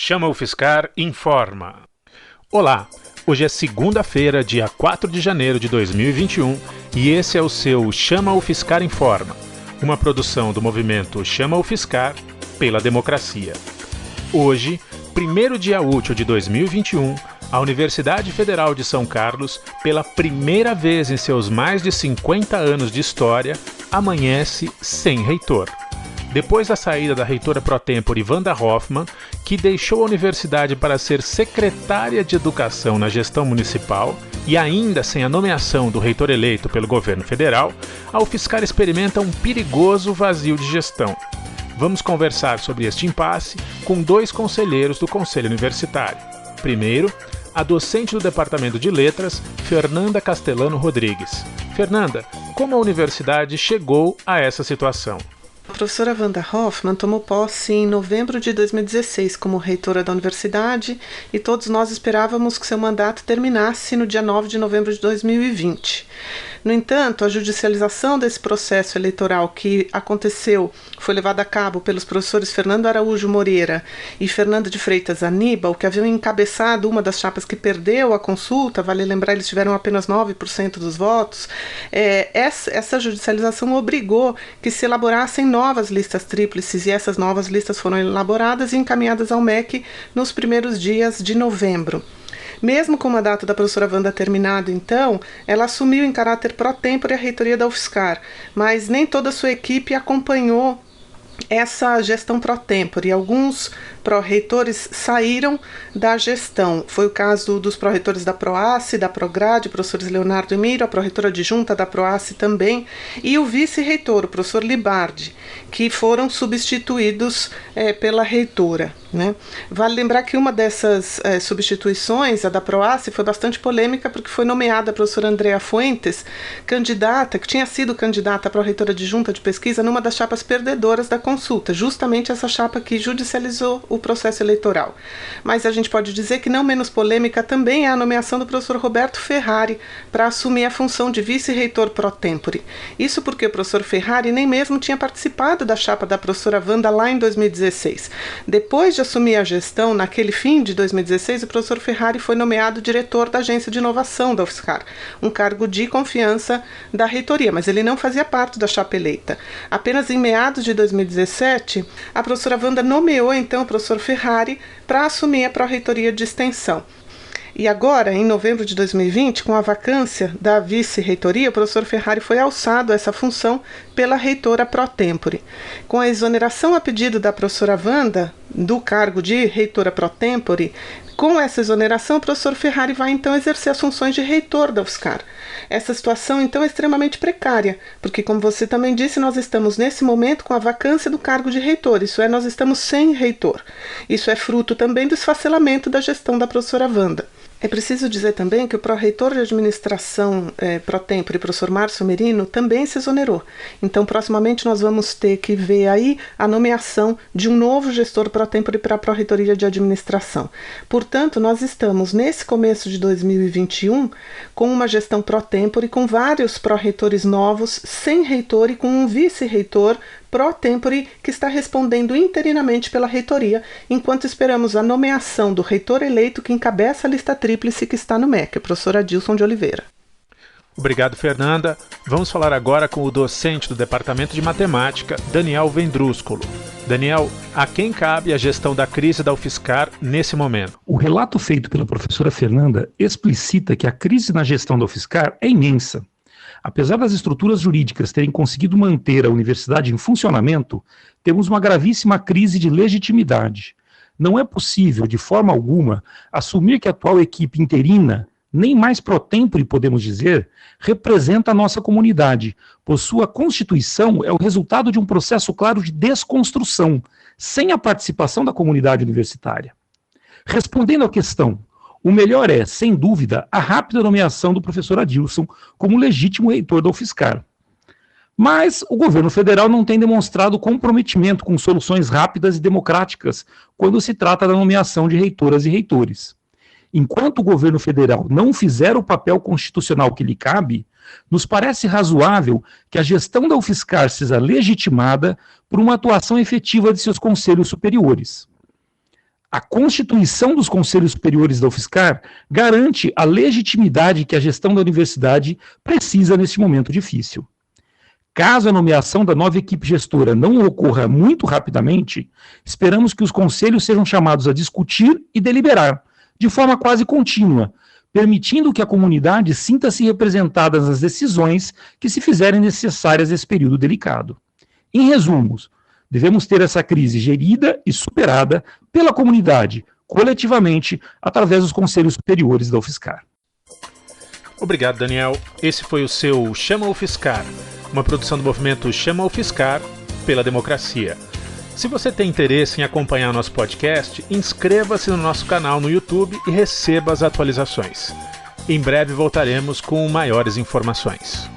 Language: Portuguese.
Chama UFSCar informa. Olá, hoje é segunda-feira, dia 4 de janeiro de 2021 e esse é o seu Chama UFSCar informa, uma produção do movimento Chama UFSCar pela democracia. Hoje, primeiro dia útil de 2021, a Universidade Federal de São Carlos, pela primeira vez em seus mais de 50 anos de história, amanhece sem reitor. Depois da saída da reitora pro-tempore Wanda Hoffmann, que deixou a universidade para ser secretária de Educação na gestão municipal, e ainda sem a nomeação do reitor eleito pelo governo federal, a UFSCar experimenta um perigoso vazio de gestão. Vamos conversar sobre este impasse com dois conselheiros do Conselho Universitário. Primeiro, a docente do Departamento de Letras, Fernanda Castellano Rodrigues. Fernanda, como a universidade chegou a essa situação? A professora Wanda Hoffmann tomou posse em novembro de 2016 como reitora da universidade e todos nós esperávamos que seu mandato terminasse no dia 9 de novembro de 2020. No entanto, a judicialização desse processo eleitoral que aconteceu, foi levada a cabo pelos professores Fernando Araújo Moreira e Fernando de Freitas Aníbal, que haviam encabeçado uma das chapas que perdeu a consulta, vale lembrar, eles tiveram apenas 9% dos votos, essa judicialização obrigou que se elaborassem novas listas tríplices e essas novas listas foram elaboradas e encaminhadas ao MEC nos primeiros dias de novembro. Mesmo com o mandato da professora Wanda terminado, então, ela assumiu em caráter pró-tempore a reitoria da UFSCar, mas nem toda a sua equipe acompanhou essa gestão pró-tempore. Alguns pró-reitores saíram da gestão. Foi o caso dos pró-reitores da PROACE, da PROGRADE, professores Leonardo e Miro, a pró-reitora adjunta da PROACE também, e o vice-reitor, o professor Libardi, que foram substituídos pela reitora. Né? Vale lembrar que uma dessas substituições, a da PROACE, foi bastante polêmica porque foi nomeada a professora Andrea Fuentes, candidata, que tinha sido candidata a pró-reitora adjunta de pesquisa numa das chapas perdedoras da consulta, justamente essa chapa que judicializou o processo eleitoral. Mas a gente pode dizer que não menos polêmica também é a nomeação do professor Roberto Ferrari para assumir a função de vice-reitor pró-tempore. Isso porque o professor Ferrari nem mesmo tinha participado da chapa da professora Wanda lá em 2016. Depois de assumir a gestão, naquele fim de 2016, o professor Ferrari foi nomeado diretor da Agência de Inovação da UFSCar, um cargo de confiança da reitoria, mas ele não fazia parte da chapa eleita. Apenas em meados de 2017, a professora Wanda nomeou então o professor Ferrari para assumir a pró-reitoria de extensão. E agora, em novembro de 2020, com a vacância da vice-reitoria, o professor Ferrari foi alçado a essa função pela reitora pró-tempore. Com a exoneração a pedido da professora Wanda do cargo de reitora pró-tempore, com essa exoneração, o professor Ferrari vai então exercer as funções de reitor da UFSCar. Essa situação então é extremamente precária, porque, como você também disse, nós estamos nesse momento com a vacância do cargo de reitor, isso é, nós estamos sem reitor. Isso é fruto também do esfacelamento da gestão da professora Wanda. É preciso dizer também que o pró-reitor de administração pró-tempore, professor Márcio Merino, também se exonerou. Então, proximamente, nós vamos ter que ver aí a nomeação de um novo gestor pró-tempore para a pró-reitoria de administração. Portanto, nós estamos, nesse começo de 2021, com uma gestão pró-tempore, com vários pró-reitores novos, sem reitor e com um vice-reitor pró-tempore que está respondendo interinamente pela reitoria, enquanto esperamos a nomeação do reitor eleito que encabeça a lista tríplice que está no MEC, o professor Adilson de Oliveira. Obrigado, Fernanda. Vamos falar agora com o docente do Departamento de Matemática, Daniel Vendrúsculo. Daniel, a quem cabe a gestão da crise da UFSCar nesse momento? O relato feito pela professora Fernanda explicita que a crise na gestão da UFSCar é imensa. Apesar das estruturas jurídicas terem conseguido manter a universidade em funcionamento, temos uma gravíssima crise de legitimidade. Não é possível, de forma alguma, assumir que a atual equipe interina, nem mais pró-tempore podemos dizer, representa a nossa comunidade, pois sua constituição é o resultado de um processo claro de desconstrução, sem a participação da comunidade universitária. Respondendo à questão, o melhor é, sem dúvida, a rápida nomeação do professor Adilson como legítimo reitor da UFSCar. Mas o governo federal não tem demonstrado comprometimento com soluções rápidas e democráticas quando se trata da nomeação de reitoras e reitores. Enquanto o governo federal não fizer o papel constitucional que lhe cabe, nos parece razoável que a gestão da UFSCar seja legitimada por uma atuação efetiva de seus conselhos superiores. A constituição dos Conselhos Superiores da UFSCar garante a legitimidade que a gestão da universidade precisa neste momento difícil. Caso a nomeação da nova equipe gestora não ocorra muito rapidamente, esperamos que os conselhos sejam chamados a discutir e deliberar, de forma quase contínua, permitindo que a comunidade sinta-se representada nas decisões que se fizerem necessárias nesse período delicado. Em resumo, devemos ter essa crise gerida e superada pela comunidade, coletivamente, através dos Conselhos Superiores da UFSCar. Obrigado, Daniel. Esse foi o seu Chama UFSCar, uma produção do movimento Chama UFSCar pela democracia. Se você tem interesse em acompanhar nosso podcast, inscreva-se no nosso canal no YouTube e receba as atualizações. Em breve voltaremos com maiores informações.